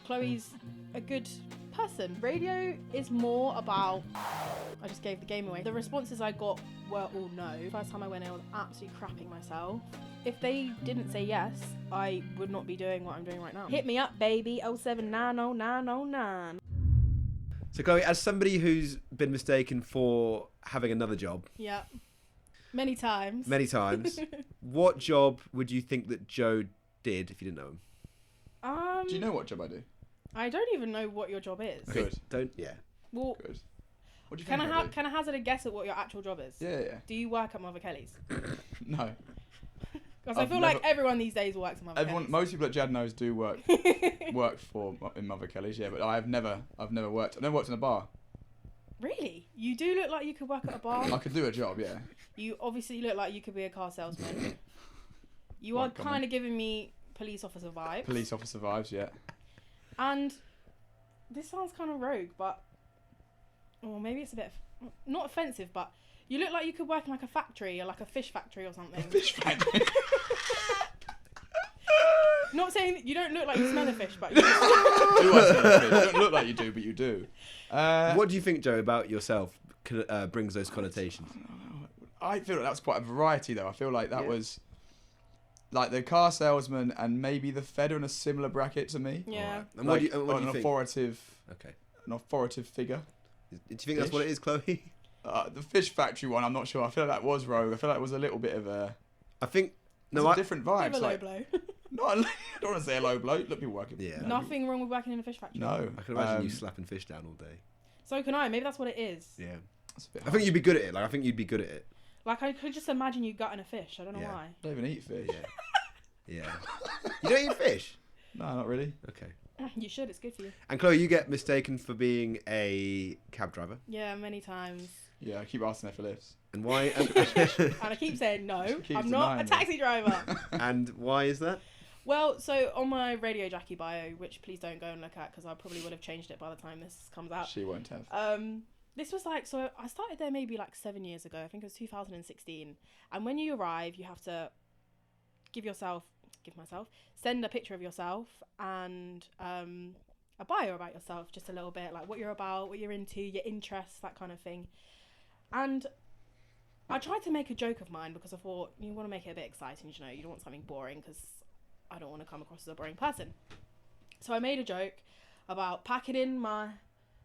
Chloe's a good person. Radio is more about... I just gave the game away. The responses I got were all no. First time I went in, I was absolutely crapping myself. If they didn't say yes, I would not be doing what I'm doing right now. Hit me up, baby. 0790909. So Chloe, as somebody who's been mistaken for having another job... Yeah. Many times. What job would you think that Joe did if you didn't know him? Do you know what job I do? I don't even know what your job is. Good. Well, Good. What do you think? can I hazard a guess at what your actual job is? Yeah. Do you work at Mother Kelly's? No. Because I feel like everyone these days works at Mother Kelly's. Most people at Jadnos do work in Mother Kelly's, yeah, but I've never worked. I've never worked in a bar. Really? You do look like you could work at a bar. I could do a job, yeah. You obviously look like you could be a car salesman. You are kind of giving me police officer vibes. Police officer vibes, yeah. And this sounds kind of rogue, but... Or maybe it's a bit... Not offensive, but... You look like you could work in like a factory or like a fish factory or something. A fish factory? Not saying that you don't look like you smell a fish, but you do I smell a fish? You don't look like you do, but you do. What do you think, Joe, about yourself brings those connotations? I feel like that was quite a variety, though. I feel like that was like the car salesman and maybe the fed are in a similar bracket to me. Yeah. Right. And what do you think? An authoritative figure. Do you think that's what it is, Chloe? The fish factory one, I'm not sure. I feel like that was rogue. I feel like it was a little bit of a... I think... a different vibe. Bit of a low blow. I don't want to say a low blow. Look, people working. Yeah. Nothing wrong with working in a fish factory. No. I can imagine you slapping fish down all day. So can I. Maybe that's what it is. Yeah. I think you'd be good at it. I think you'd be good at it. Like, I could just imagine you gutting a fish. I don't know why. I don't even eat fish. Yeah. You don't eat fish? No, not really. Okay. You should. It's good for you. And Chloe, you get mistaken for being a cab driver. Yeah, many times. Yeah, I keep asking her for lifts. And why? And I keep saying no. I'm not a taxi driver. And why is that? Well, so on my Radio Jackie bio, which please don't go and look at because I probably would have changed it by the time this comes out. She won't have. This was like, so I started there maybe like 7 years ago. I think it was 2016. And when you arrive, you have to send a picture of yourself and a bio about yourself, just a little bit, like what you're about, what you're into, your interests, that kind of thing. And I tried to make a joke of mine because I thought, you want to make it a bit exciting, you know, you don't want something boring because I don't want to come across as a boring person. So I made a joke about packing in my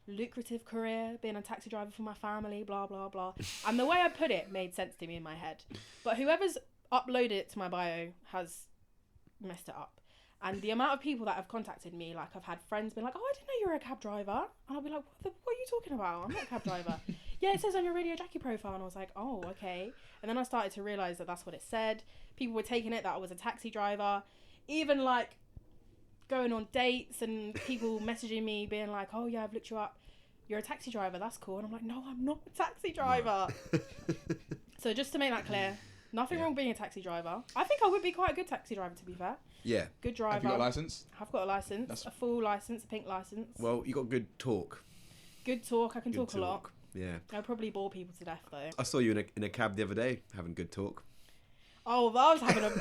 lucrative career, being a taxi driver for my family, blah, blah, blah. And the way I put it made sense to me in my head. But whoever's uploaded it to my bio has messed it up. And the amount of people that have contacted me, like I've had friends been like, oh, I didn't know you were a cab driver. And I'll be like, what are you talking about? I'm not a cab driver. Yeah, it says on your Radio Jackie profile. And I was like, oh, okay. And then I started to realise that that's what it said. People were taking it that I was a taxi driver. Even like going on dates and people messaging me being like, oh yeah, I've looked you up. You're a taxi driver. That's cool. And I'm like, no, I'm not a taxi driver. So just to make that clear, nothing wrong being a taxi driver. I think I would be quite a good taxi driver, to be fair. Yeah. Good driver. Have you got a licence? I've got a licence. A full licence, a pink licence. Well, you got good talk. Good talk. I can talk a lot. Yeah. I probably bore people to death, though. I saw you in a cab the other day having good talk. Oh, I was having a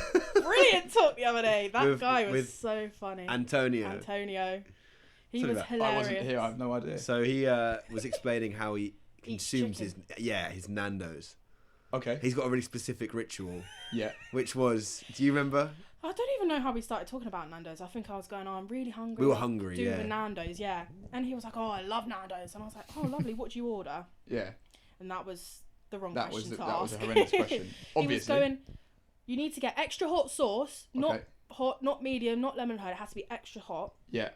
brilliant talk the other day. That guy was so funny. Antonio. He was hilarious. I wasn't here. I have no idea. So he was explaining how he consumes his Nando's. Okay. He's got a really specific ritual. Yeah. Which was, do you remember? I don't even know how we started talking about Nando's. I think I was going, oh, I'm really hungry. We were hungry, do the Nando's, yeah. And he was like, oh, I love Nando's. And I was like, oh, lovely. What do you order? Yeah. And that was the wrong question to ask. That was a horrendous question. Obviously. He was going, you need to get extra hot sauce, not hot, not medium, not lemon curd. It has to be extra hot. Yeah.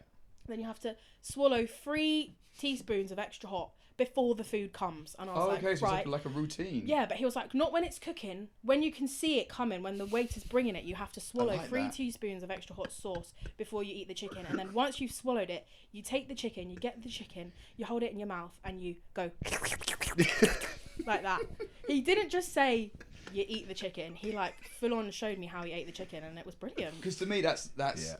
Then you have to swallow 3 teaspoons of extra hot before the food comes. And I was like, okay, so right. It's like a routine. Yeah, but he was like, not when it's cooking. When you can see it coming, when the waiter's bringing it, you have to swallow 3 teaspoons of extra hot sauce before you eat the chicken. And then once you've swallowed it, you take the chicken, you get the chicken, you hold it in your mouth, and you go like that. He didn't just say, you eat the chicken. He like full on showed me how he ate the chicken, and it was brilliant. Because to me, that's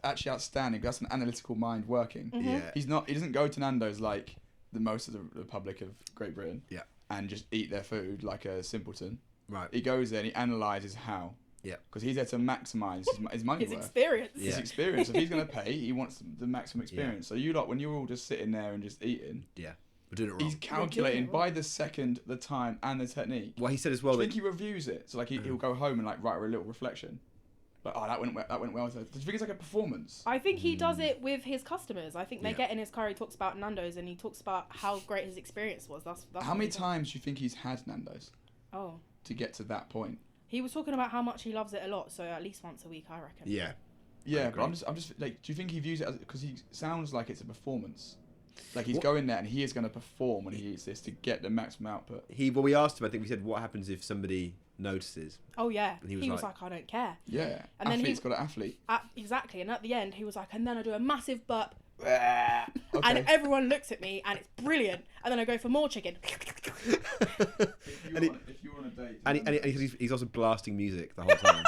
actually outstanding. That's an analytical mind working. Mm-hmm. Yeah. He doesn't go to Nando's like the most of the Republic of Great Britain. Yeah. And just eat their food like a simpleton. Right. He goes there and he analyses how. Yeah. Because he's there to maximise his money His worth. experience. Yeah. His experience. If he's going to pay, he wants the maximum experience. So you lot, when you're all just sitting there and just eating, Yeah. We're doing it wrong. he's calculating by the second, the time, and the technique. Well, he said as well Do you that think he reviews it? So like he'll go home and like write her a little reflection. Like, oh, that went well. Do you think it's like a performance? I think he does it with his customers. I think they Yeah. get in his car. He talks about Nando's and he talks about how great his experience was. That's How what many he does. times do you think he's had Nando's Oh, to get to that point? he was talking about how much he loves it a lot. So at least once a week, I reckon. yeah. Yeah, agree. but I'm just like, do you think he views it as, because he sounds like it's a performance? Like he's going there and he is going to perform when he eats this to get the maximum output. We asked him. I think we said, what happens if somebody notices? Oh yeah. And He was like, I don't care. Yeah, And then athlete's got an athlete. Exactly. And at the end, he was like, and then I do a massive burp. Okay. And everyone looks at me and it's brilliant. And then I go for more chicken. If you're on a date, And he's also blasting music the whole time.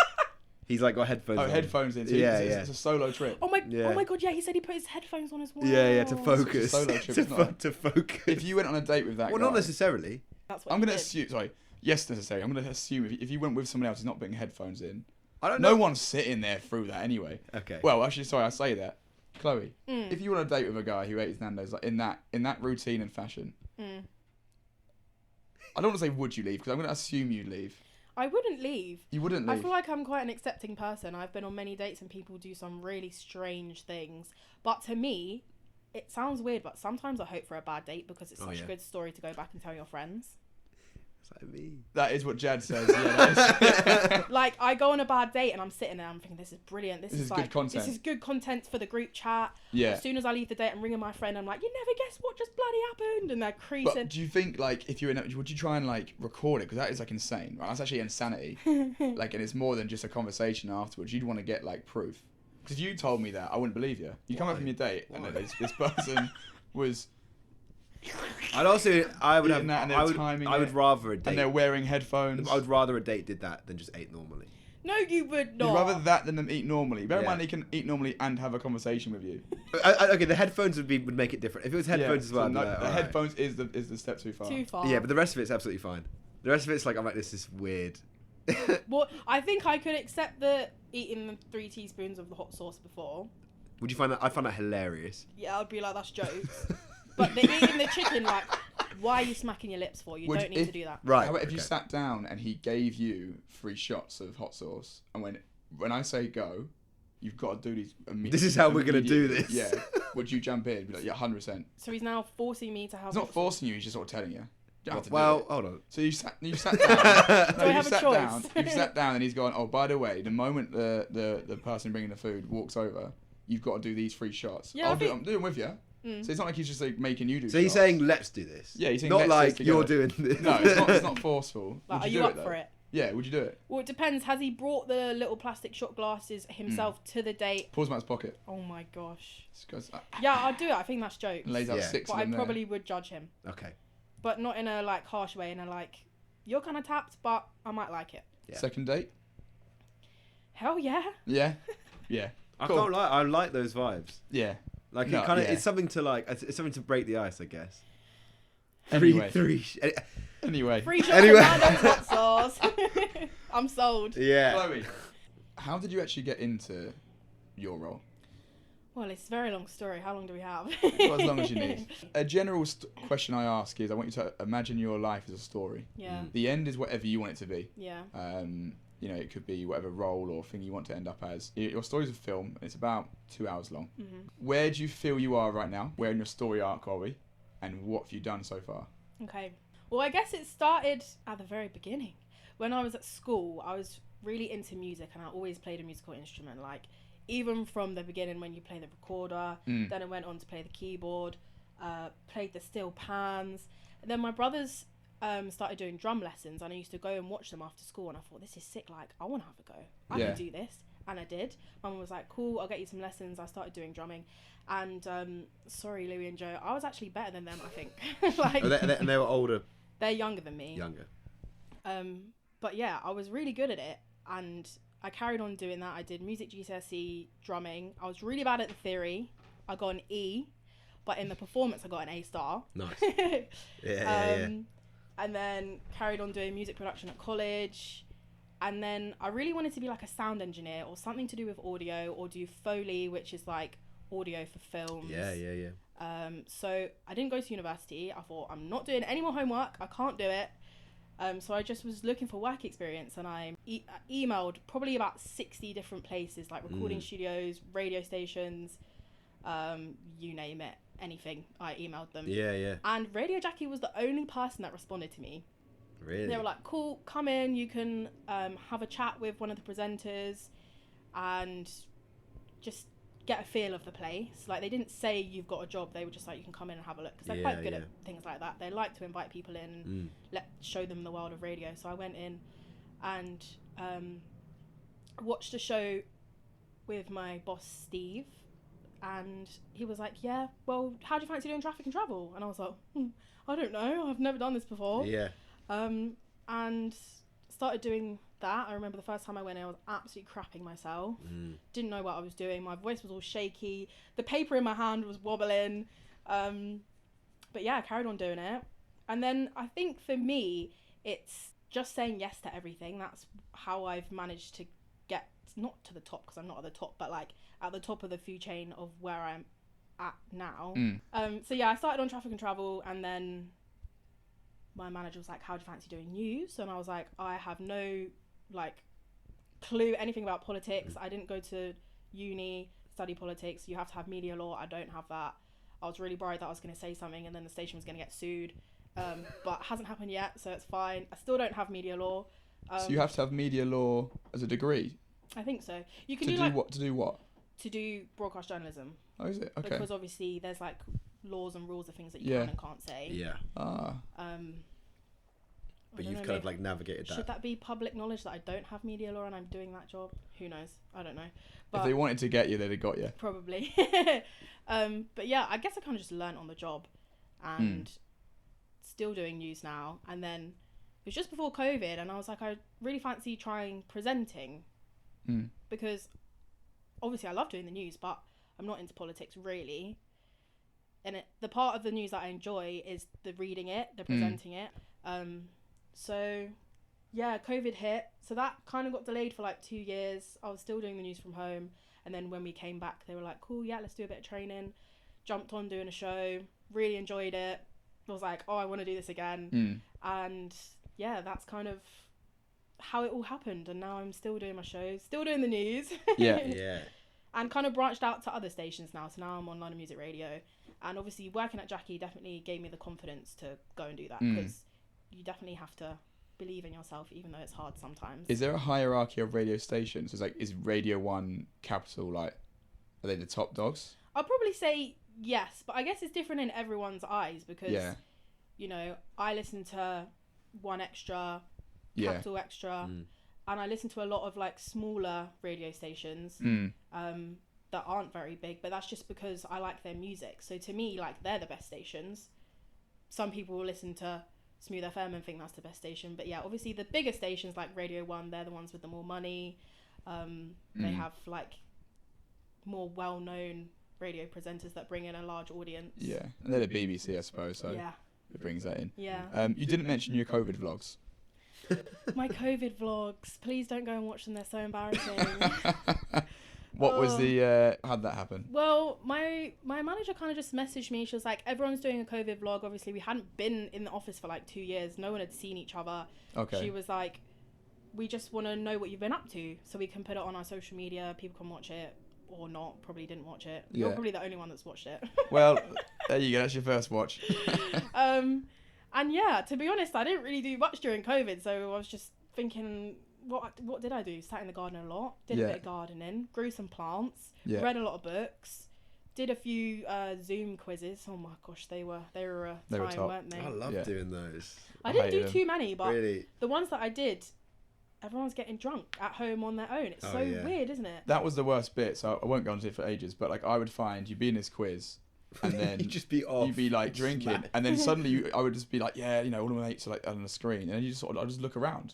He's like got headphones. oh, on. headphones in. So Yeah, it's a solo trip. Oh my Yeah. god, yeah, he said he put his headphones on as well. Yeah, to focus. solo trip, it's not. to focus. If you went on a date with that well, guy, not necessarily. That's what I'm he going to did. assume. Sorry, yes, necessary. I'm going to assume if you went with someone else who's not putting headphones in, I don't no know. one's sitting there through that anyway. Okay. Well, actually, sorry, I say that, Chloe. Mm. If you want a date with a guy who ate his Nando's like in that routine and fashion, Mm. I don't want to say would you leave because I'm going to assume you'd leave. I wouldn't leave. You wouldn't I leave. feel like I'm quite an accepting person. I've been on many dates and people do some really strange things. But to me, it sounds weird, but sometimes I hope for a bad date because it's such a good story to go back and tell your friends. It's like me. That is what Jad says. Yeah, that is. Like, I go on a bad date and I'm sitting there, I'm thinking, this is brilliant. This is good like, content. This is good content for the group chat. Yeah. As soon as I leave the date, I'm ringing my friend. I'm like, you never guess what just bloody happened. And they're creasing. But do you think like if you're in, would you try and like record it? Because that is like insane. Right? That's actually insanity. Like, and it's more than just a conversation afterwards. You'd want to get like proof. Because if you told me that, I wouldn't believe you. You come back from your date and then this person was. I'd also, I would Eating that and they're timing I would it, rather a date. And they're wearing headphones. I would rather a date did that than just ate normally. No, you would not. You'd rather that than them eat normally. Bear in Yeah. mind they can eat normally and have a conversation with you. Okay, the headphones would make it different. If it was headphones as well, so I'd be no, like, the alright. headphones is the step too far. Too far. Yeah, but the rest of it's absolutely fine. The rest of it's like, I'm like, this is weird. Well, I think I could accept the eating the 3 teaspoons of the hot sauce before. Would you find that? I find that hilarious. Yeah, I'd be like, that's jokes. But the eating the chicken, like, why are you smacking your lips for? You don't need to do that. Right. How about if you okay. sat down and he gave you 3 shots of hot sauce, and when I say go, you've got to do these immediately. This is how we're gonna do this. Yeah. Would you jump in? Be like, yeah, 100%. So he's now forcing me to have. He's not forcing you. He's just sort of telling you. You don't have to do Well, it. hold on. So you sat down. Do I you have a sat choice? down. You've sat down, and he's gone. Oh, by the way, the moment the person bringing the food walks over, you've got to do these 3 shots. Yeah, I'm doing with you. Mm. So it's not like he's just like making you do. So he's shots. saying, let's do this. Yeah, he's saying, not "Let's do like this you're together." doing this. No, it's not forceful. Like, Would are you do up though? for it? Yeah, would you do it? Well, it depends. Has he brought the little plastic shot glasses himself to the date? Pulls him out his pocket. Oh my gosh. Just goes, Yeah, I'd do it. I think that's jokes. and lays out Yeah. 6 But of I them there. probably would judge him. Okay. But not in a like harsh way, in a like, you're kind of tapped, but I might like it. Yeah. Second date? Hell yeah. Yeah. Yeah. I Cool. can't lie. I like those vibes. Yeah. Like No, it kind of, yeah. it's something to like, it's something to break the ice, I guess. Anyway. Three. Anyway. Free shot Anyway. of Nando's hot sauce. I'm sold. Yeah. Chloe, how did you actually get into your role? Well, it's a very long story. How long do we have? Well, as long as you need. A general question I ask is, I want you to imagine your life as a story. Yeah. The end is whatever you want it to be. Yeah. You know, it could be whatever role or thing you want to end up as. Your story's a film, and it's about 2 hours long. Mm-hmm. Where do you feel you are right now? Where in your story arc are we? And what have you done so far? Okay. Well, I guess it started at the very beginning. When I was at school, I was really into music and I always played a musical instrument. Like, even from the beginning when you play the recorder, then I went on to play the keyboard, played the steel pans. And then my brothers started doing drum lessons and I used to go and watch them after school and I thought, this is sick. Like, I want to have a go. I Yeah. can do this. And I did. My mum was like, cool, I'll get you some lessons. I started doing drumming. And sorry, Louie and Joe, I was actually better than them, I think. Like, And they were older, they're younger than me. younger. But yeah, I was really good at it. And I carried on doing that. I did music GCSE, drumming. I was really bad at the theory. I got an E. But in the performance, I got an A star. Nice. Yeah. And then carried on doing music production at college. And then I really wanted to be like a sound engineer or something to do with audio, or do Foley, which is like audio for films. Yeah. So I didn't go to university. I thought, I'm not doing any more homework. I can't do it. So I just was looking for work experience, and I emailed probably about 60 different places, like recording studios, radio stations, you name it, anything. I emailed them. Yeah. And Radio Jackie was the only person that responded to me. Really? They were like, cool, come in, you can have a chat with one of the presenters and just get a feel of the place. Like, they didn't say you've got a job, they were just like, you can come in and have a look, because they're quite good at things like that. They like to invite people in and show them the world of radio. So I went in and watched a show with my boss Steve, and he was like, yeah, well, how do you fancy doing traffic and travel? And I was like, I don't know, I've never done this before. And started doing that. I remember the first time I went in, I was absolutely crapping myself. Didn't know what I was doing. My voice was all shaky. The paper in my hand was wobbling. But yeah, I carried on doing it. And then I think for me, it's just saying yes to everything. That's how I've managed to get, not to the top, because I'm not at the top, but like at the top of the food chain of where I'm at now. So yeah, I started on traffic and travel, and then my manager was like, how do you fancy doing news? And I was like, I have no like clue anything about politics. I didn't go to uni, study politics. You have to have media law. I don't have that. I was really worried that I was going to say something and then the station was going to get sued. But it hasn't happened yet, so it's fine. I still don't have media law. So you have to have media law as a degree? I think so. You can to do like, what? To do what? To do broadcast journalism. Oh, is it? Okay. Because obviously there's like laws and rules of things that you can and can't say. Yeah. But you've kind of like navigated that. Should that be public knowledge that I don't have media law and I'm doing that job? Who knows? I don't know. But if they wanted to get you, they'd have got you. Probably. But yeah, I guess I kind of just learnt on the job, and still doing news now. And then it was just before COVID, and I was like, I really fancy trying presenting, because obviously I love doing the news, but I'm not into politics really. And the part of the news that I enjoy is the reading it, the presenting it. So yeah, COVID hit, so that kind of got delayed for like 2 years. I was still doing the news from home, and then when we came back, they were like, cool, yeah, let's do a bit of training. Jumped on doing a show, really enjoyed it. I was like, oh, I want to do this again. And yeah, that's kind of how it all happened, and now I'm still doing my shows, still doing the news. Yeah. And kind of branched out to other stations now, so now I'm on London Music Radio, and obviously working at Jackie definitely gave me the confidence to go and do that, because you definitely have to believe in yourself, even though it's hard sometimes. Is there a hierarchy of radio stations? It's like, is Radio 1 Capital, like, are they the top dogs? I'll probably say yes, but I guess it's different in everyone's eyes, because you know, I listen to One Extra, Capital Extra, and I listen to a lot of like smaller radio stations that aren't very big, but that's just because I like their music. So to me, like, they're the best stations. Some people will listen to Smooth FM and think that's the best station, but yeah, obviously the bigger stations like Radio 1, they're the ones with the more money. They have like more well-known radio presenters that bring in a large audience. Yeah, and they're the BBC, I suppose, so it brings that in. Yeah. You didn't mention your COVID vlogs. My COVID vlogs, please don't go and watch them, they're so embarrassing. What was the how'd that happen? Well, my manager kind of just messaged me. She was like, everyone's doing a COVID vlog. Obviously we hadn't been in the office for like 2 years, no one had seen each other. She was like, we just want to know what you've been up to so we can put it on our social media, people can watch it or not. Probably didn't watch it. You're probably the only one that's watched it. Well, there you go, that's your first watch. And yeah, to be honest, I didn't really do much during COVID, so I was just thinking, what did I do? Sat in the garden a lot, did a bit of gardening, grew some plants, read a lot of books, did a few Zoom quizzes. Oh my gosh, they were a time, weren't they? I love doing those. I didn't do too many, but the ones that I did, everyone's getting drunk at home on their own. It's weird, isn't it? That was the worst bit, so I won't go into it for ages, but like, I would find you'd be in this quiz, and then you'd just be off. You'd be like drinking, and then suddenly I would just be like, yeah, you know, all of my mates are like on the screen, and then you just sort of, I just look around,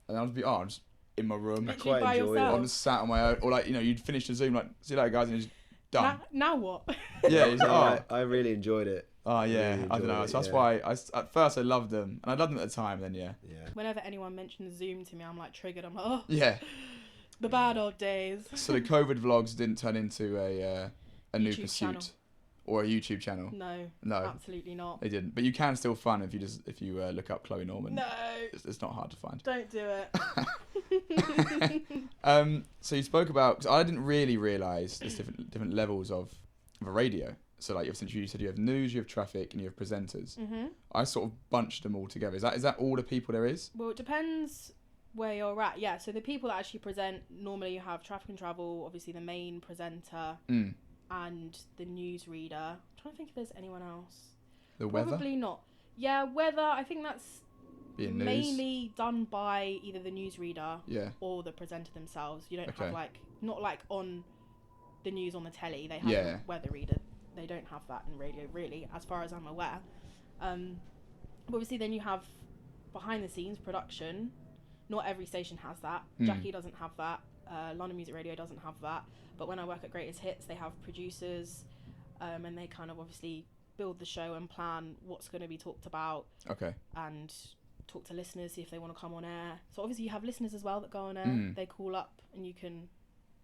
and I'll just be, I'm just in my room. I quite enjoy it. I'm just sat on my own, or like, you know, you'd finish the Zoom, like, see you later, guys, and you're just done. Now what? Yeah, he's like, I really enjoyed it. Oh yeah, really I don't know. enjoy So it, that's yeah. why at first I loved them, and I loved them at the time. Then yeah, Whenever anyone mentions Zoom to me, I'm like triggered. I'm like, oh, yeah. the bad old days. So the COVID vlogs didn't turn into a new YouTube pursuit channel. or a YouTube channel. No, No, absolutely not. they didn't. But you can still find if you look up Chloe Norman. No, It's not hard to find. don't do it. So you spoke about, because I didn't really realise there's different levels of a radio. So like since you said you have news, you have traffic, and you have presenters. Mhm. I sort of bunched them all together. Is that all the people there is? Well, it depends where you're at. Yeah, so the people that actually present, normally you have traffic and travel, obviously the main presenter and the newsreader. I'm trying to think if there's anyone else. The weather? Probably not. Yeah, weather, I think that's Being news. mainly done by either the newsreader Yeah. or the presenter themselves. You don't Okay. have not like on the news on the telly, they have Yeah. a weather reader. They don't have that in radio, really, as far as I'm aware. But obviously, then you have behind the scenes production. Not every station has that. Jackie doesn't have that. London Music Radio doesn't have that. But when I work at Greatest Hits, they have producers, and they kind of obviously build the show and plan what's going to be talked about. Okay. And talk to listeners, see if they want to come on air. So obviously, you have listeners as well that go on air. They call up, and you can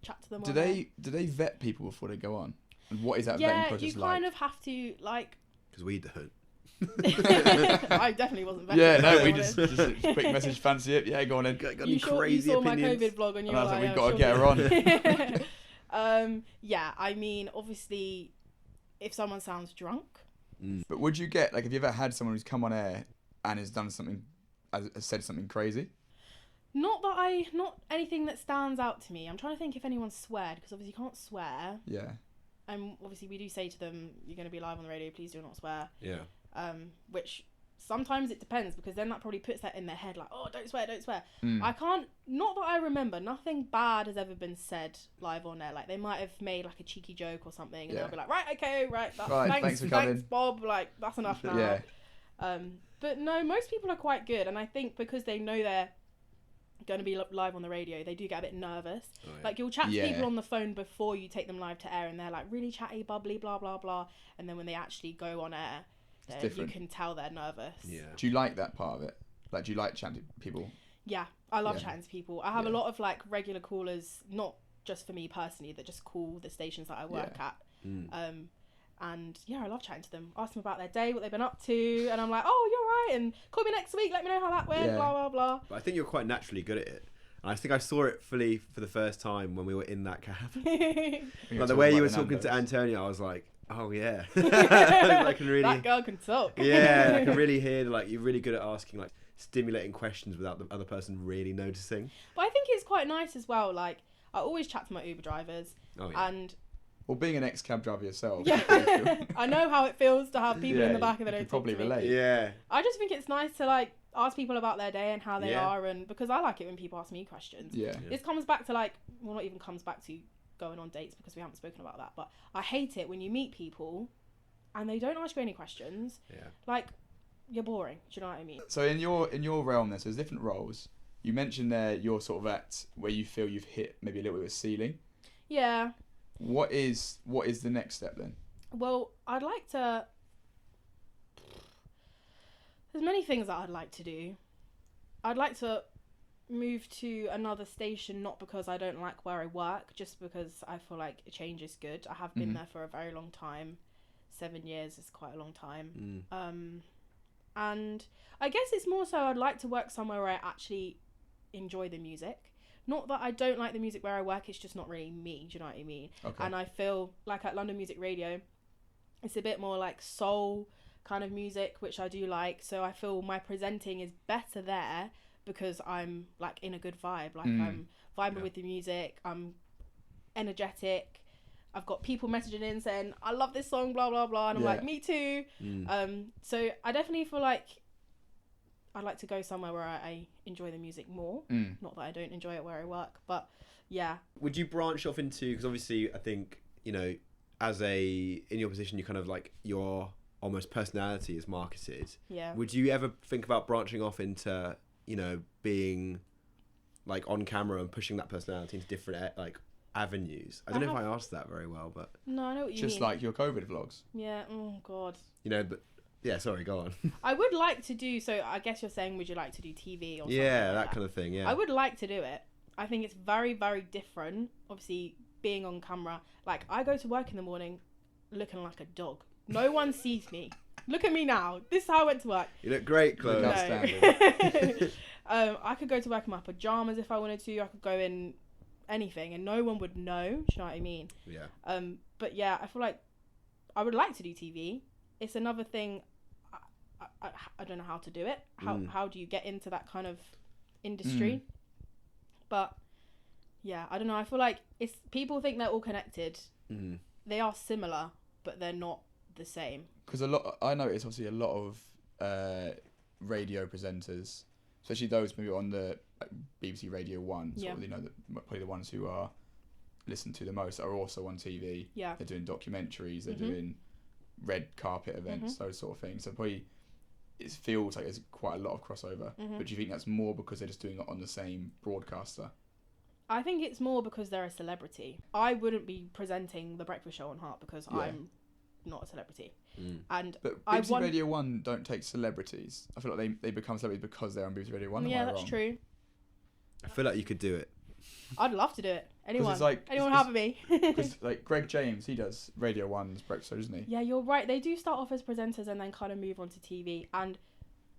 chat to them. Do they vet people before they go on? And what is that vetting Yeah, process you like? kind of have to like. Because we don't. I definitely wasn't vetted. Yeah, no, to we be just honest. a quick message, fancy it. Yeah, go on in. Got You any crazy saw my opinions? COVID vlog and you And I were was like, like, we've got to get her on. Yeah, I mean, obviously, if someone sounds drunk, But would you get, like, have you ever had someone who's come on air and has done something, has said something crazy? not anything that stands out to me. I'm trying to think if anyone sweared, because obviously you can't swear. Yeah. And obviously we do say to them, you're going to be live on the radio, please do not swear. Yeah. Which sometimes it depends, because then that probably puts that in their head, like, oh, don't swear. Mm. I can't, not that I remember, nothing bad has ever been said live on air. Like, they might have made like a cheeky joke or something, and Yeah. they'll be like, right, okay, right, Thanks for coming. thanks, Bob, like, that's enough now. Yeah. But no, most people are quite good, and I think because they know they're going to be live on the radio, they do get a bit nervous. Oh, yeah. Like, you'll chat to Yeah. people on the phone before you take them live to air, and they're like really chatty, bubbly, blah blah blah, and then when they actually go on air, you different. can tell they're nervous. Yeah. Do you like that part of it? Like, do you like chatting to people? Yeah, I love Yeah. chatting to people. I have a Yeah. lot of like regular callers, not just for me personally, that just call the stations that I work at. And yeah, I love chatting to them. Ask them about their day, what they've been up to, and I'm like, oh, you're right, and call me next week, let me know how that went, Yeah. blah blah blah. But I think you're quite naturally good at it. And I think I saw it fully for the first time when we were in that cab. Like the way you were talking to Antonio, I was like, oh yeah. I can really, That girl can talk. yeah, I can really hear like you're really good at asking like stimulating questions without the other person really noticing. But I think it's quite nice as well. Like, I always chat to my Uber drivers, Oh yeah. and Well, being an ex-cab driver yourself. yeah, I know how it feels to have people in Yeah, the back and they you don't can talk probably to me. relate. Yeah. I just think it's nice to like ask people about their day and how they Yeah. are, and because I like it when people ask me questions. Yeah. This comes back to like, well, not even comes back to going on dates, because we haven't spoken about that, but I hate it when you meet people and they don't ask you any questions. Yeah. Like, you're boring. Do you know what I mean? So in your realm, there's different roles. You mentioned there you're sort of at where you feel you've hit maybe a little bit of a ceiling. Yeah. What is the next step then? Well, I'd like to. There's many things that I'd like to do. I'd like to move to another station, not because I don't like where I work, just because I feel like a change is good. I have been there for a very long time. 7 years is quite a long time. And I guess it's more so I'd like to work somewhere where I actually enjoy the music. Not that I don't like the music where I work, it's just not really me, do you know what I mean? Okay. And I feel like at London Music Radio, it's a bit more like soul kind of music, which I do like. So I feel my presenting is better there because I'm like in a good vibe. Like I'm vibing with the music, I'm energetic. I've got people messaging in saying, I love this song, blah, blah, blah. And I'm like, me too. So I definitely feel like I'd like to go somewhere where I enjoy the music more. Not that I don't enjoy it where I work, but yeah. Would you branch off into, because obviously I think, you know, in your position, you kind of like your almost personality is marketed. Yeah. Would you ever think about branching off into, you know, being like on camera and pushing that personality into different like avenues. I don't know if I asked that very well, but No, I know what you mean. Just like your COVID vlogs. Yeah. Oh God. but yeah, sorry, go on. I would like to do. So I guess you're saying, would you like to do TV or something? Yeah, like that kind of thing. Yeah. I would like to do it. I think it's very, very different. Obviously, being on camera. Like, I go to work in the morning looking like a dog. No one sees me. Look at me now. This is how I went to work. You look great, Chloe. No. I could go to work in my pajamas if I wanted to. I could go in anything and no one would know. Do you know what I mean? Yeah. But yeah, I feel like I would like to do TV. It's another thing. I don't know how to do it. How do you get into that kind of industry? But yeah, I don't know. I feel like it's people think they're all connected. They are similar, but they're not the same. Because I noticed obviously a lot of radio presenters, especially those maybe on the BBC Radio 1, sort of, you know, probably the ones who are listened to the most, are also on TV. Yeah. They're doing documentaries, they're doing red carpet events, those sort of things. So probably it feels like there's quite a lot of crossover. But do you think that's more because they're just doing it on the same broadcaster? I think it's more because they're a celebrity. I wouldn't be presenting the breakfast show on Heart because I'm not a celebrity. And but BBC Radio 1 don't take celebrities. I feel like they become celebrities because they're on BBC Radio 1. Yeah, that's true. I feel like you could do it. I'd love to do it. Anyone Anyone have me? Because like Greg James, he does Radio 1's breakfast show, doesn't he? Yeah, you're right. They do start off as presenters and then kind of move on to TV. And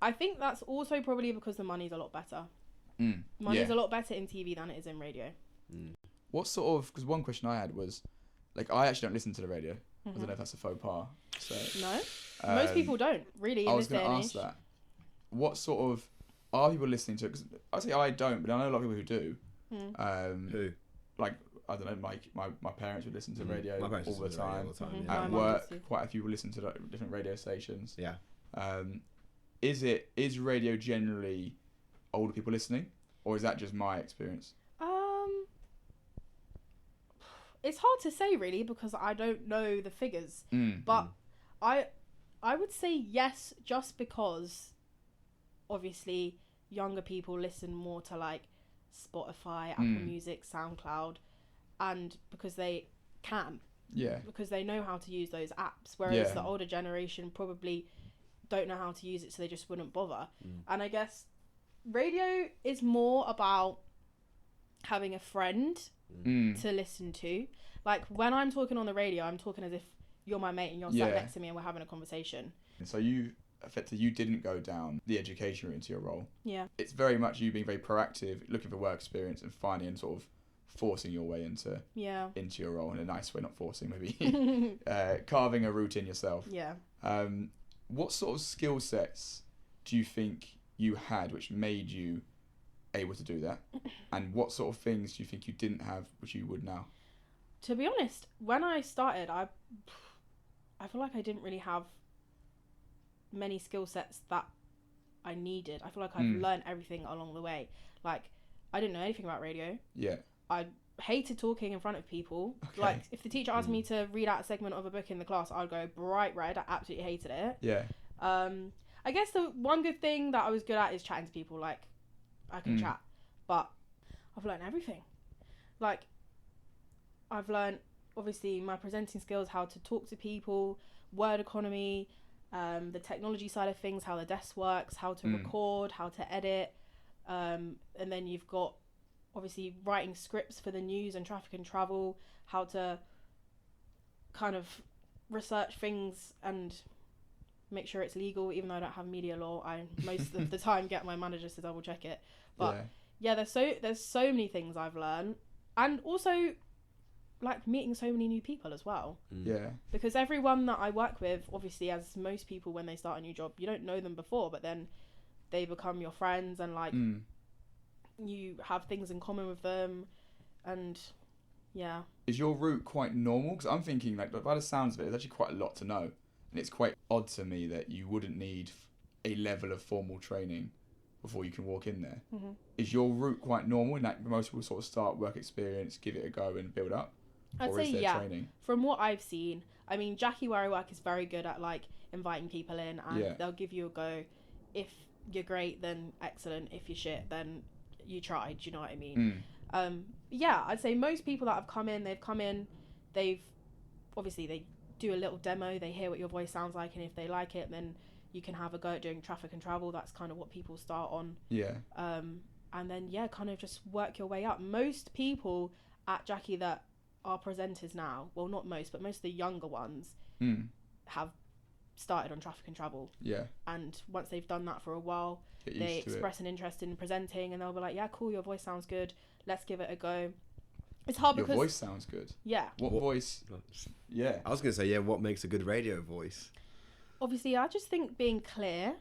I think that's also probably because the money's a lot better. Money's a lot better in TV than it is in radio. What sort of... Because one question I had was, like, I actually don't listen to the radio. I don't know if that's a faux pas. So, no? Most people don't, really, in this day and age. I was going to ask that. What sort of... Are people listening to it? Because I say I don't, but I know a lot of people who do. Who? Like, I don't know, my parents would listen to radio all the time. Yeah. At work, quite a few people listen to different radio stations. Yeah. Is radio generally older people listening? Or is that just my experience? It's hard to say, really, because I don't know the figures. But I would say yes, just because, obviously, younger people listen more to, like, Spotify, Apple Music, SoundCloud, and because they can. Yeah. Because they know how to use those apps, whereas the older generation probably don't know how to use it, so they just wouldn't bother. And I guess radio is more about having a friend to listen to. Like, when I'm talking on the radio, I'm talking as if you're my mate and you're sat next to me and we're having a conversation. And so you didn't go down the education route into your role. Yeah. It's very much you being very proactive, looking for work experience and finding and sort of forcing your way into your role in a nice way, not forcing, maybe carving a route in yourself. Yeah. What sort of skill sets do you think you had which made you able to do that? And what sort of things do you think you didn't have which you would now? To be honest, when I started, I feel like I didn't really have many skill sets that I needed. I feel like I've learned everything along the way. Like, I didn't know anything about radio. Yeah. I hated talking in front of people. Okay. Like, if the teacher asked me to read out a segment of a book in the class, I'd go bright red. I absolutely hated it. Yeah. I guess the one good thing that I was good at is chatting to people. Like, I can chat. But I've learned everything. Like, I've learned, obviously, my presenting skills, how to talk to people, word economy, the technology side of things, how the desk works, how to record, how to edit. And then you've got, obviously, writing scripts for the news and traffic and travel, how to kind of research things and make sure it's legal. Even though I don't have media law, I most of the time get my managers to double check it. But yeah, there's so many things I've learned, and also like meeting so many new people as well. Yeah. Because everyone that I work with, obviously, as most people when they start a new job, you don't know them before, but then they become your friends and like you have things in common with them, and yeah. Is your route quite normal? Because I'm thinking, like, by the sounds of it, there's actually quite a lot to know, and it's quite odd to me that you wouldn't need a level of formal training before you can walk in there. Is your route quite normal? In that most people sort of start work experience, give it a go, and build up. I'd say training? From what I've seen, I mean, Jackie, where I work, is very good at like inviting people in, and they'll give you a go. If you're great, then excellent. If you're shit, then you tried. Do you know what I mean? Yeah, I'd say most people that have come in, they've obviously they do a little demo, they hear what your voice sounds like, and if they like it, then you can have a go at doing traffic and travel. That's kind of what people start on. Yeah. And then kind of just work your way up. Most people at Jackie that are presenters now, well, not most, but most of the younger ones have started on traffic and travel. Yeah. And once they've done that for a while, they express an interest in presenting, and they'll be like, yeah, cool, your voice sounds good, let's give it a go. It's hard because... Your voice sounds good? Yeah. What voice? Yeah. I was going to say, what makes a good radio voice? Obviously, I just think being clear.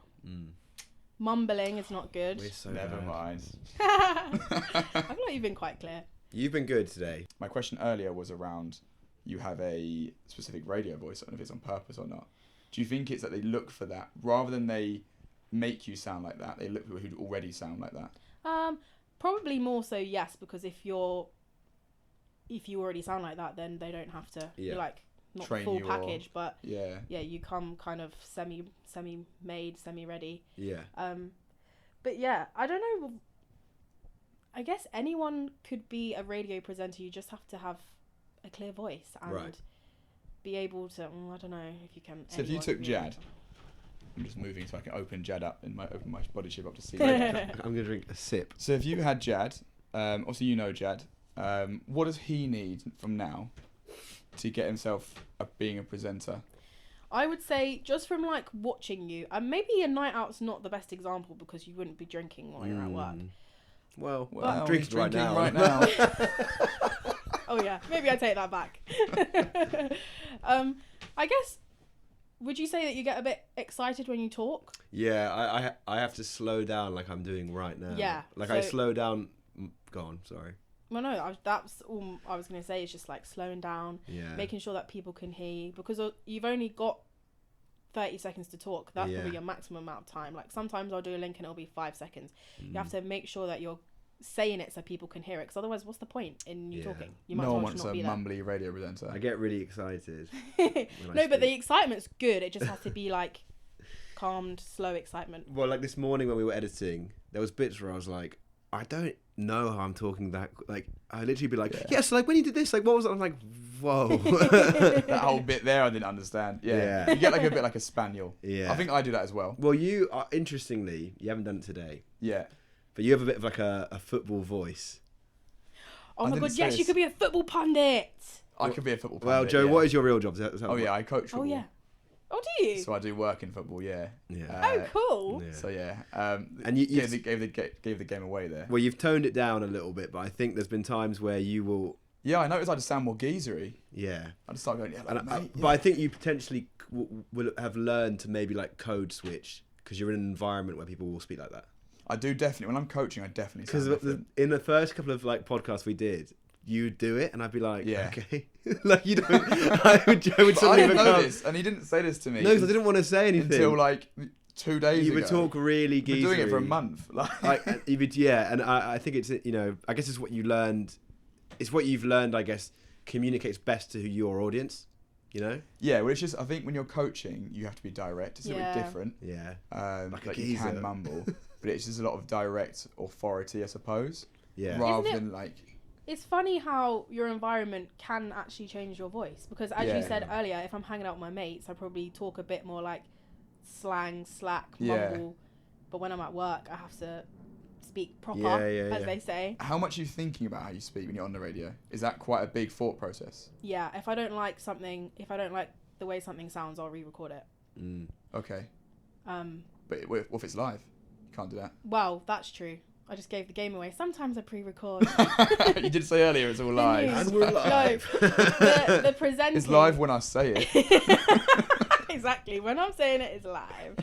Mumbling is not good. We're so Never bad. mind. I feel like you've been quite clear. You've been good today. My question earlier was around you have a specific radio voice. I don't know if it's on purpose or not. Do you think it's that they look for that rather than they make you sound like that? They look for people who already sound like that. Probably more so, yes, because if you already sound like that, then they don't have to. You're like not train full you package, but yeah, you come kind of semi-made, semi-ready. Yeah. But yeah, I don't know. I guess anyone could be a radio presenter. You just have to have a clear voice and be able to. I don't know if you can. So if you took Jad, I'm just moving so I can open Jad up and open my body shape up to see. I'm gonna drink a sip. So if you had Jad, obviously you know Jad. What does he need from now to get himself being a presenter? I would say just from like watching you, and maybe a night out's not the best example because you wouldn't be drinking while you're at work. Well, I'm drinking right now. Oh yeah, maybe I take that back. I guess, would you say that you get a bit excited when you talk? Yeah, I have to slow down like I'm doing right now. Yeah. Like I slow down. Go on, sorry. Well, no, that's all I was going to say is just like slowing down, making sure that people can hear you, because you've only got 30 seconds to talk. That's probably your maximum amount of time. Like sometimes I'll do a link and it'll be 5 seconds. You have to make sure that you're saying it so people can hear it, because otherwise what's the point in you talking? You might no one well wants not a be there. mumbly radio presenter. I get really excited. No, but the excitement's good. It just has to be like calmed, slow excitement. Well, like this morning when we were editing, there was bits where I was like, I don't know how I'm talking that. Like, I literally be like, yes, like when you did this, like what was it? I'm like, whoa. That whole bit there I didn't understand. Yeah. You get like a bit like a spaniel. Yeah. I think I do that as well. Well, you are, interestingly, you haven't done it today. Yeah. But you have a bit of like a football voice. Oh my god, yes, you could be a football pundit. I could be a football pundit. Well, Joe, what is your real job? Is that I coach football. Oh yeah. Oh, do you? So I do work in football, yeah. Oh, cool. Yeah. So yeah, and you gave the game away there. Well, you've toned it down a little bit, but I think there's been times where you will. Yeah, I noticed I just sound more geezery. Yeah. I just start going, mate. But I think you potentially will have learned to maybe like code switch because you're in an environment where people will speak like that. I do definitely. When I'm coaching, I definitely sound because in the first couple of like podcasts we did, you do it, and I'd be like, yeah, okay, like you don't. I would suddenly didn't know this, and he didn't say this to me. No, because I didn't want to say anything until like 2 days ago. You would talk really geezery. I've been doing it for a month. You would, and I think it's I guess it's what you learned. It's what you've learned. I guess communicates best to your audience. Yeah, well, it's just I think when you're coaching, you have to be direct. It's a bit different. Yeah. Like you can mumble, but it's just a lot of direct authority, I suppose. Yeah. Rather than like. It's funny how your environment can actually change your voice, because as you said earlier, if I'm hanging out with my mates, I probably talk a bit more like slang, slack, mumble. But when I'm at work, I have to speak proper, as they say. How much are you thinking about how you speak when you're on the radio? Is that quite a big thought process? Yeah, if I don't like the way something sounds, I'll re-record it. Okay. But if it's live, you can't do that. Well, that's true. I just gave the game away. Sometimes I pre-record. You did say earlier it's all live. And we're live. No, the presenting. It's live when I say it. Exactly. When I'm saying it, it's live.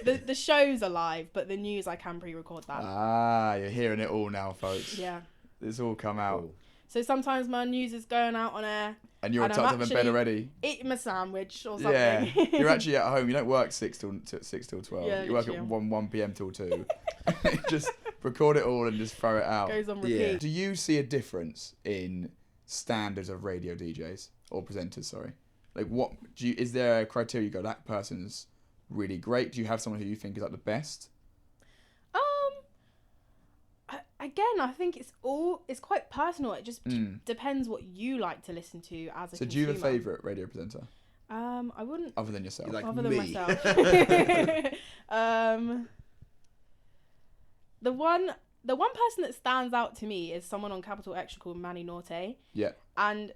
The shows are live, but the news I can pre-record that. Ah, you're hearing it all now, folks. Yeah. It's all come out. Cool. So sometimes my news is going out on air. And you're tucked up in bed already. Eating my sandwich or something. Yeah. You're actually at home. You don't work 6 till 12. Yeah, you work at 1 p.m. till 2. Just record it all and just throw it out. Goes on repeat. Yeah. Do you see a difference in standards of radio DJs or presenters? Sorry, like is there a criteria you go, that person's really great? Do you have someone who you think is like the best? I again, I think it's quite personal. It just depends what you like to listen to as a consumer. So do you have a favourite radio presenter? I wouldn't. Other than yourself. Like other me. than myself. The one person that stands out to me is someone on Capital Extra called Manny Norte. Yeah. And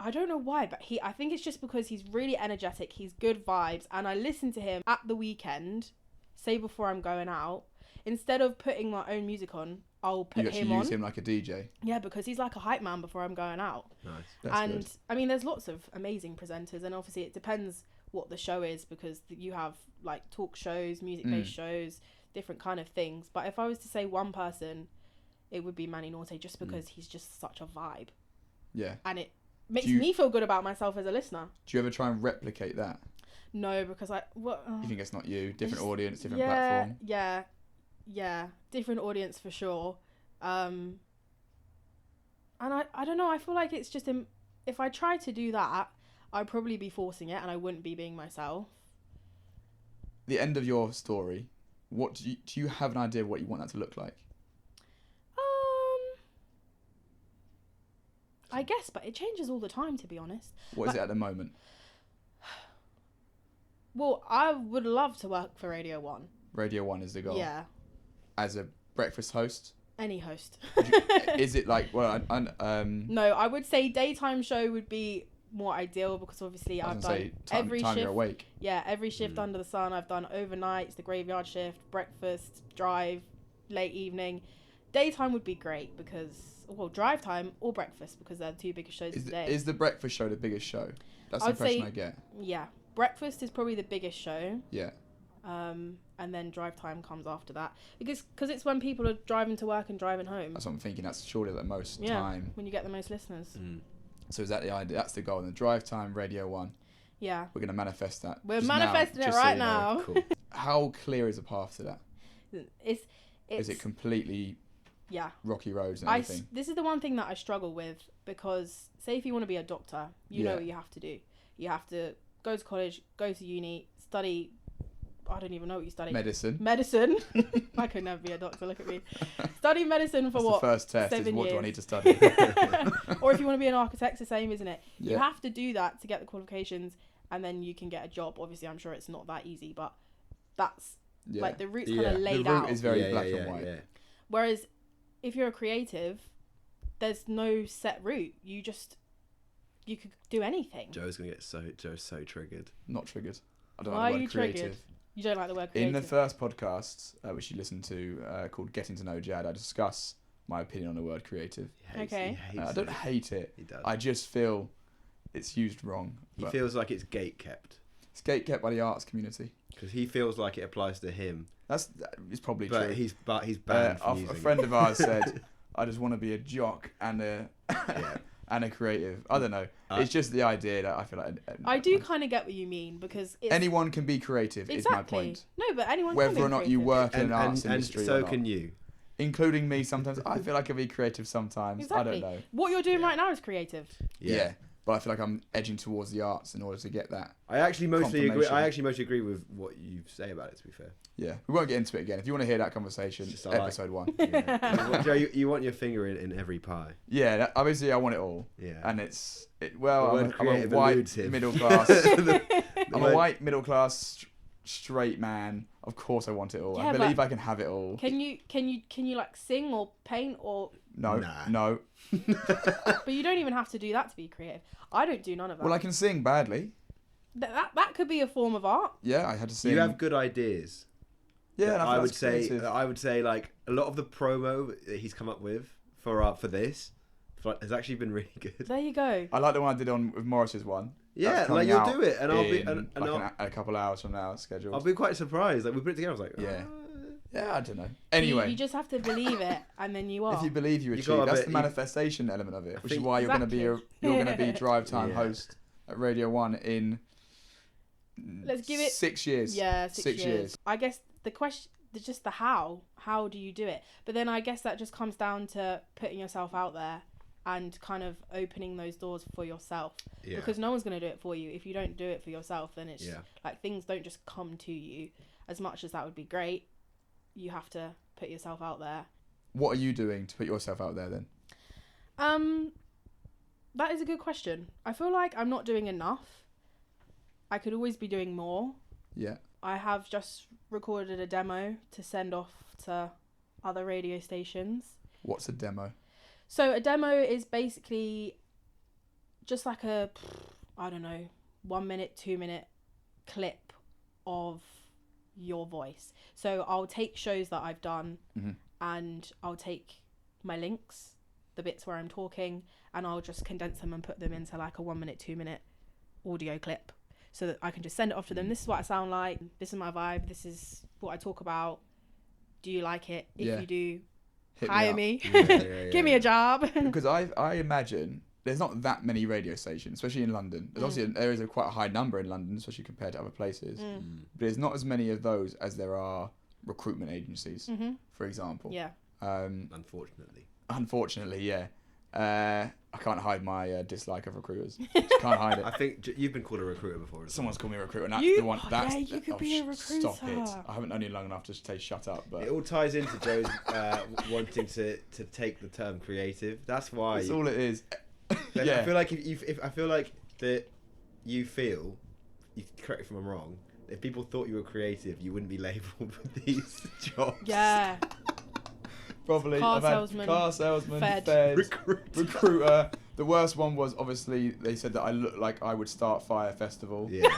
I don't know why, but I think it's just because he's really energetic. He's good vibes, and I listen to him at the weekend, say before I'm going out. Instead of putting my own music on, I'll put him on. You actually use him like a DJ. Yeah, because he's like a hype man before I'm going out. Nice. That's good. I mean, there's lots of amazing presenters, and obviously it depends what the show is, because you have like talk shows, music-based shows, different kind of things. But if I was to say one person, it would be Manny Norte, just because he's just such a vibe. Yeah. And it makes me feel good about myself as a listener. Do you ever try and replicate that? No, because You think it's not you? Different audience, different platform? Yeah, different audience for sure. And I don't know, I feel like it's just if I try to do that, I'd probably be forcing it and I wouldn't be being myself. The end of your story, what do you have an idea of what you want that to look like? I guess, but it changes all the time, to be honest. What is it at the moment? Well, I would love to work for Radio 1. Radio 1 is the goal? Yeah. As a breakfast host? Any host. Is it like, well, No, I would say daytime show would be more ideal, because obviously I've done every time shift. You're awake. Yeah, every shift under the sun. I've done overnights, the graveyard shift, breakfast, drive, late evening. Daytime would be great because, well, drive time or breakfast, because they're the two biggest shows of the day. Is the breakfast show the biggest show? That's the impression I get. Yeah, breakfast is probably the biggest show. Yeah. And then drive time comes after that, because it's when people are driving to work and driving home. That's what I'm thinking. That's surely the most time. When you get the most listeners. So is that the idea? That's the goal. And the drive time, Radio 1. Yeah. We're going to manifest that. We're manifesting it right now. Cool. How clear is the path to that? It's is it completely rocky roads and everything? This is the one thing that I struggle with, because say if you want to be a doctor, you know what you have to do. You have to go to college, go to uni, study. I don't even know what you study. Medicine. I could never be a doctor. Look at me. Study medicine for what? The first test 7 is what years. do I need to study? Or if you want to be an architect, it's the same, isn't it? Yeah. You have to do that to get the qualifications, and then you can get a job. Obviously, I'm sure it's not that easy, but that's like the route's kind of laid out. The route is very black and white. Yeah. Whereas if you're a creative, there's no set route. You could do anything. Joe's so triggered. Not triggered. I don't Why like the are word you creative. triggered? You don't like the word creative? In the first podcast, which you listened to, called Getting to Know Jad, I discuss my opinion on the word creative. Okay. I don't hate it. He does. I just feel it's used wrong. He feels like it's gate kept. It's gate kept by the arts community. Because he feels like it applies to him. It's probably but true. He's banned from using a friend of ours said, I just want to be a jock and a and a creative. I don't know. It's just the idea that I feel like... I do kind of get what you mean, because anyone can be creative, is my point. No, but anyone Whether can be or not you creative. work in an arts industry and so or not. can you. Including me sometimes. I feel like I can be creative sometimes. Exactly. I don't know. What you're doing right now is creative. Yeah. But I feel like I'm edging towards the arts in order to get that. I actually mostly agree. confirmation. I actually mostly agree with what you say about it. To be fair. Yeah, we won't get into it again. If you want to hear that conversation, episode 1. Yeah. Joe, you want your finger in every pie. Yeah, obviously I want it all. Yeah. And I'm a white middle class. I'm a white middle class straight man. Of course I want it all. Yeah, I believe I can have it all. Can you like sing or paint or? No, Nah. no. But you don't even have to do that to be creative. I don't do none of that. Well, I can sing badly. That could be a form of art. Yeah, I had to sing. You have good ideas. Yeah, and I would say like a lot of the promo that he's come up with for this has actually been really good. There you go. I like the one I did with Morris's one. Yeah, like you'll do it, and I'll be a couple hours from now scheduled. I'll be quite surprised. Like we put it together, I was like, yeah, I don't know. Anyway, you just have to believe it, and then you are. If you believe you achieve, that's the manifestation element of it, which is why you're going to be drive time host at Radio 1 in. Let's give it 6 years. Yeah, 6 years. I guess the question is just the how. How do you do it? But then I guess that just comes down to putting yourself out there and kind of opening those doors for yourself. Yeah. Because no one's going to do it for you. If you don't do it for yourself, then it's like things don't just come to you. As much as that would be great, you have to put yourself out there. what are you doing to put yourself out there then? That is a good question. I feel like I'm not doing enough. I could always be doing more. Yeah. I have just recorded a demo to send off to other radio stations. What's a demo? So a demo is basically just like a, I don't know, 1 minute, 2 minute clip of your voice. So I'll take shows that I've done and I'll take my links, the bits where I'm talking, and I'll just condense them and put them into like a 1 minute, 2 minute audio clip so that I can just send it off to them. This is what I sound like. This is my vibe. This is what I talk about. Do you like it? If you do, hire me. Give me a job. Because I imagine there's not that many radio stations, especially in London. There's obviously there is quite a high number in London, especially compared to other places. But there's not as many of those as there are recruitment agencies, for example. Yeah. Unfortunately, yeah. I can't hide my dislike of recruiters. Just can't hide it. I think you've been called a recruiter before. Someone's called me a recruiter, and that's You- the one. oh, That's yeah, you could be a recruiter. Stop it! I haven't known you long enough to say shut up. But It all ties into Joe's wanting to take the term creative. That's why. that's all it is. I feel like if I feel like that you feel, you can correct me if I'm wrong. If people thought you were creative, you wouldn't be labelled with these jobs. Yeah. Probably. Car I've had salesman, car salesman, Fed. recruiter. The worst one was obviously they said that I looked like I would start Fire Festival. Yeah.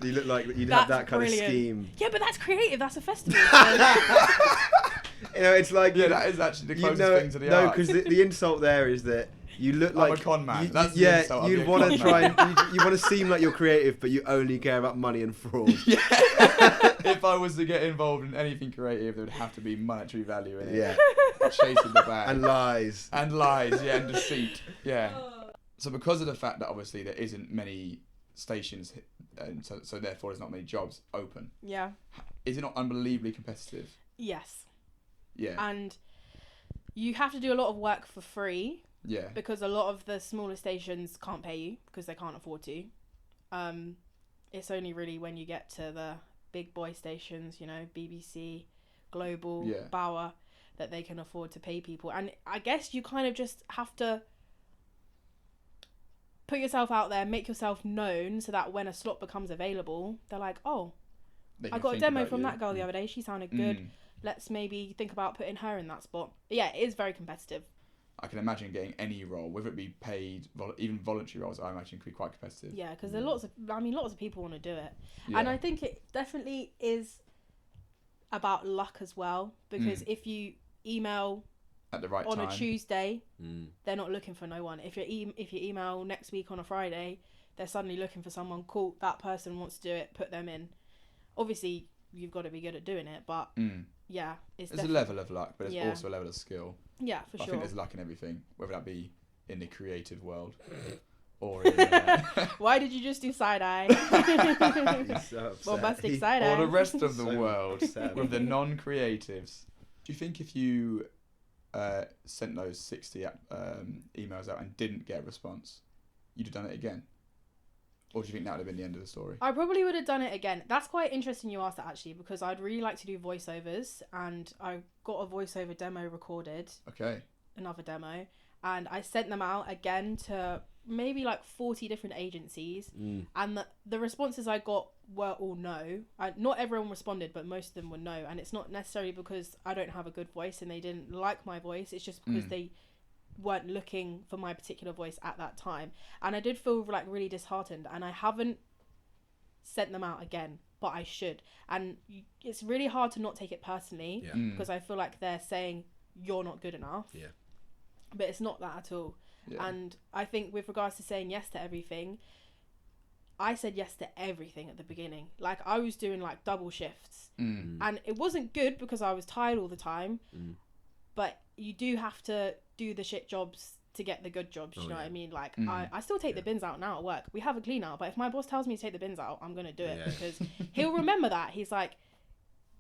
You look like you'd have that kind brilliant. of scheme. Yeah, but that's creative. That's a festival. You know, it's like Yeah, that is actually the closest thing to the No, arts. because the insult there is that you look like I'm a con man. You, That's the yeah, insult. I'd you'd be a want to con try man. and you want to seem like you're creative, but you only care about money and fraud. Yeah. If I was to get involved in anything creative, there would have to be monetary value in it. Yeah, Chasing the bag. and lies. And lies, yeah, and deceit. Yeah. So because of the fact that obviously there isn't many stations, and so therefore there's not many jobs open, Yeah. is it not unbelievably competitive? Yes. Yeah. And you have to do a lot of work for free Yeah. because a lot of the smaller stations can't pay you because they can't afford to. It's only really when you get to the big boy stations, you know, BBC, Global, Yeah. Bauer, that they can afford to pay people. And I guess you kind of just have to put yourself out there, make yourself known so that when a slot becomes available, they're like, oh, They I can got a think demo about from you. that girl the other day. She sounded good. Mm. Let's maybe think about putting her in that spot. But yeah, it is very competitive. I can imagine getting any role, whether it be paid, even voluntary roles, I imagine could be quite competitive. Yeah, because there are lots of people want to do it. Yeah. And I think it definitely is about luck as well. Because if you email At the right on time. a Tuesday, they're not looking for no one. If you email next week on a Friday, they're suddenly looking for someone. Cool, that person wants to do it, put them in. Obviously, you've got to be good at doing it, but yeah, There's a level of luck, but there's also a level of skill. Yeah, for I sure. think there's luck in everything, whether that be in the creative world or in Why did you just do side eye? He's so upset. Bombastic side eye. or the rest of the So world upset. with the non-creatives. Do you think if you sent those 60 emails out and didn't get a response, you'd have done it again? Or do you think that would have been the end of the story? I probably would have done it again. That's quite interesting you asked that, actually, because I'd really like to do voiceovers, and I got a voiceover demo recorded, Okay. another demo, and I sent them out again to maybe like 40 different agencies, and the responses I got were all no. Not everyone responded, but most of them were no, and it's not necessarily because I don't have a good voice and they didn't like my voice, it's just because they weren't looking for my particular voice at that time. And I did feel like really disheartened, and I haven't sent them out again, but I should. And it's really hard to not take it personally, because I feel like they're saying you're not good enough, but it's not that at all. And I think with regards to saying yes to everything, I said yes to everything at the beginning. Like, I was doing like double shifts, and it wasn't good because I was tired all the time, but you do have to do the shit jobs to get the good jobs, you know what I mean? Like, I still take the bins out now at work. We have a cleaner, but if my boss tells me to take the bins out, I'm going to do it, because he'll remember that. He's like,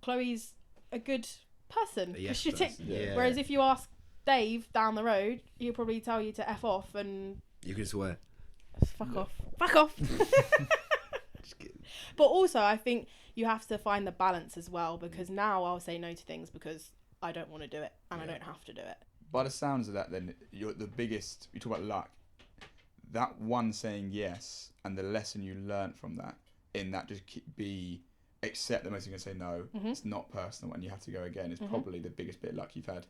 Chloe's a good person. Yes, Whereas if you ask Dave down the road, he'll probably tell you to F off and... You can swear. Fuck off. Fuck off. Just kidding. But also, I think you have to find the balance as well, because now I'll say no to things because I don't want to do it and I Yeah. don't have to do it. By the sounds of that, then you're the biggest. You talk about luck. That one saying yes, and the lesson you learnt from that, in that just accept that most are going to say no. Mhm. It's not personal, and you have to go again. Is Mhm. probably the biggest bit of luck you've had.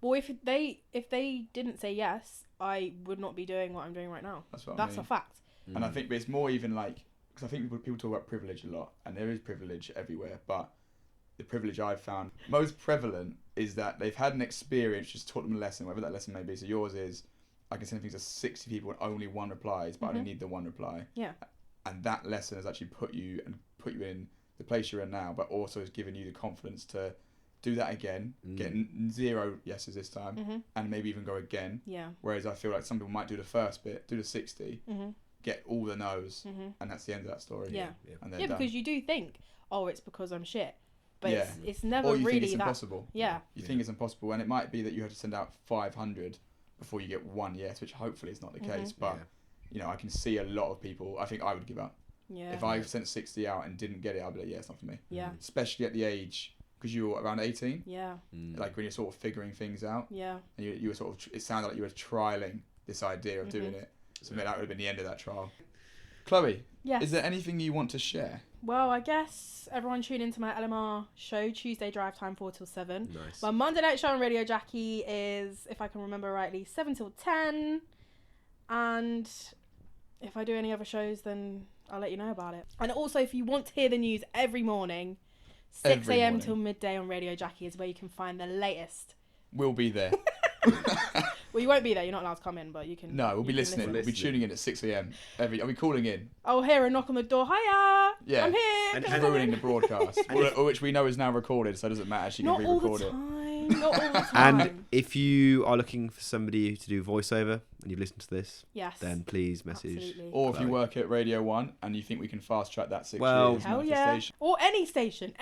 Well, if they didn't say yes, I would not be doing what I'm doing right now. That's what I That's mean. a fact. And I think it's more even like, because I think people talk about privilege a lot, and there is privilege everywhere, but the privilege I've found most prevalent is that they've had an experience, just taught them a lesson, whatever that lesson may be. So yours is, I can send things to 60 people and only one replies, but I only need the one reply. Yeah. And that lesson has actually put you in the place you're in now, but also has given you the confidence to do that again, get 0 yeses this time, and maybe even go again. Yeah. Whereas I feel like some people might do the first bit, do the 60, get all the no's, and that's the end of that story. Yeah. And then Yeah, because you do think, oh, it's because I'm shit. But Yeah. it's never or you really think it's that. impossible. Yeah. You think it's impossible, and it might be that you have to send out 500 before you get one yes, which hopefully is not the case. But Yeah. you know, I can see a lot of people. I think I would give up Yeah. if I sent 60 out and didn't get it. I'd be like, yeah, it's not for me. Yeah. Especially at the age, because you were around 18, Yeah. like when you're sort of figuring things out, Yeah. and you were sort of. It sounded like you were trialing this idea of doing it. So maybe that would have been the end of that trial. Chloe, Yes. is there anything you want to share? Well, I guess everyone tune into my LMR show, Tuesday Drive Time 4 till 7. Nice. My Monday night show on Radio Jackie is, if I can remember rightly, 7 till 10. And if I do any other shows, then I'll let you know about it. And also, if you want to hear the news every morning, 6 Every a.m. morning. till midday on Radio Jackie is where you can find the latest. We'll be there. Well, you won't be there. You're not allowed to come in, but you can. No, we'll be you can listening. We'll be tuning in at 6 a.m. I'll be calling in. I'll hear a knock on the door. Hiya! Yeah. I'm here. And- can I and come Ruining in? the broadcast, which we know is now recorded, so it doesn't matter. She can Not all re-record the it. time. Not all the time. And if you are looking for somebody to do voiceover and you've listened to this, yes. then please message. Absolutely. Or if you Chloe. work at Radio 1 and you think we can fast track that 6 Well- years Hell yeah. manifestation. Or any station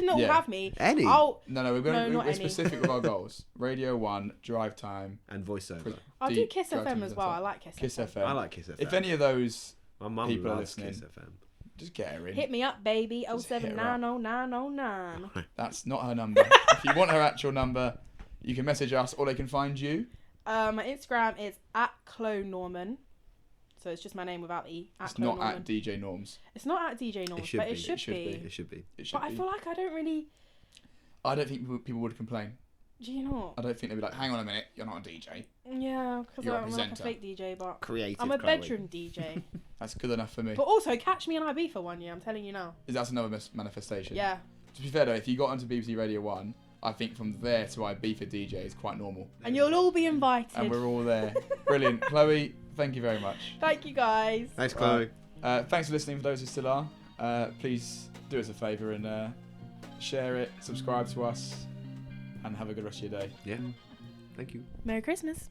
that will Yeah. have me. Any I'll No, we're not any. specific with our goals. Radio 1, drive time, and voiceover. do Deep Kiss Drive FM Time as well. Centre. I like Kiss, Kiss FM. FM. I like Kiss FM. If any of those, My mum people are loves listening. Kiss FM. just get her in. Hit me up, baby. Just hit her up. 0790909. That's not her number. If you want her actual number, you can message us or they can find you. My Instagram is @CloNorman. So it's just my name without the E. It's not @CloNorman. at DJ Norms. It's not at DJ Norms, should but be. it should be. It should be. It should But I be. feel like I don't really. I don't think people would complain. Do you know? I don't think they'd be like, hang on a minute, you're not a DJ. Yeah, because You're a I'm like a presenter. fake DJ, but Creative. I'm a Chloe. bedroom DJ. That's good enough for me. But also, catch me in IB for 1 year. I'm telling you now. That's another manifestation. Yeah. To be fair though, if you got onto BBC Radio 1, I think from there to IB for DJ is quite normal. And you'll all be invited. And we're all there. Brilliant. Chloe, thank you very much. Thank you, guys. Thanks, Chloe. Thanks for listening for those who still are. Please do us a favour and share it, subscribe to us, and have a good rest of your day. Yeah. Thank you. Merry Christmas.